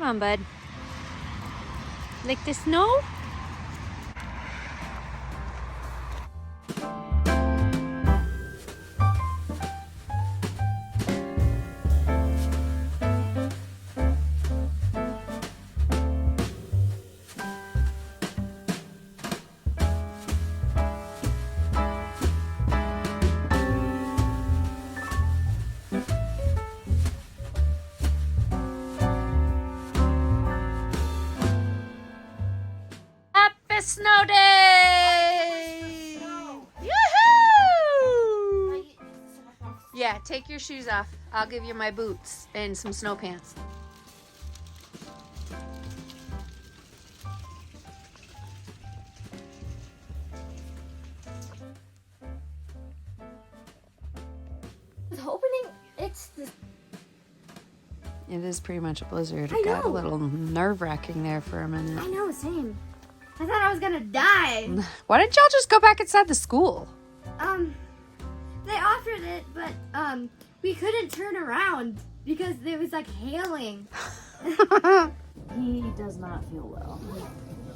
Come on, bud. Like the snow? Snow day! Yoo-hoo! Yeah, take your shoes off. I'll give you my boots and some snow pants. I was hoping it's the... It is pretty much a blizzard. It got a little nerve-wracking there for a minute. I know, same. I thought I was gonna die. Why didn't y'all just go back inside the school? They offered it, but, we couldn't turn around because it was, like, hailing. He does not feel well.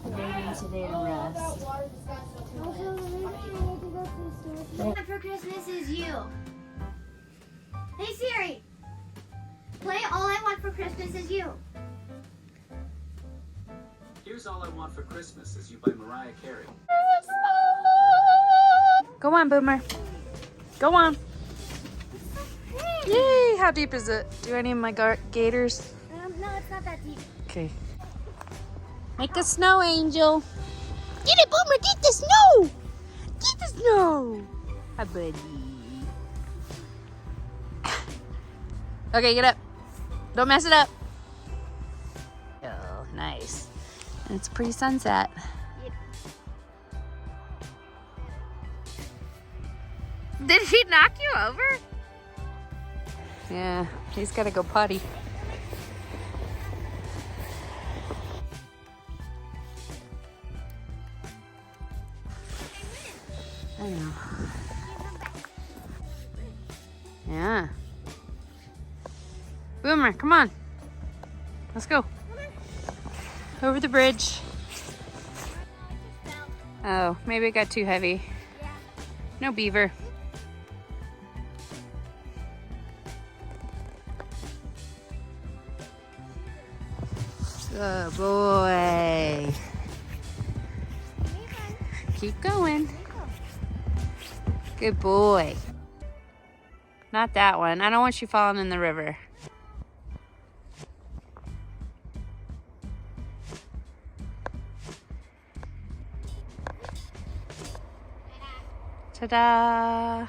Waiting today to rest. All I want for Christmas is you. Hey, Siri. Play All I Want for Christmas Is You. Here's All I Want for Christmas Is You by Mariah Carey. Go on, Boomer. Go on. Yay! How deep is it? Do I need my gaiters? No, it's not that deep. Okay. Make a snow angel. Get it, Boomer! Get the snow! Get the snow! Hi, buddy. Okay, get up. Don't mess it up. Oh, nice. And it's a pretty sunset. Yep. Did he knock you over? Yeah, he's got to go potty. I know. Yeah. Boomer, come on. Let's go. Over the bridge. Oh, maybe it got too heavy. No beaver. Good boy. Keep going. Good boy. Not that one. I don't want you falling in the river. Ta-da!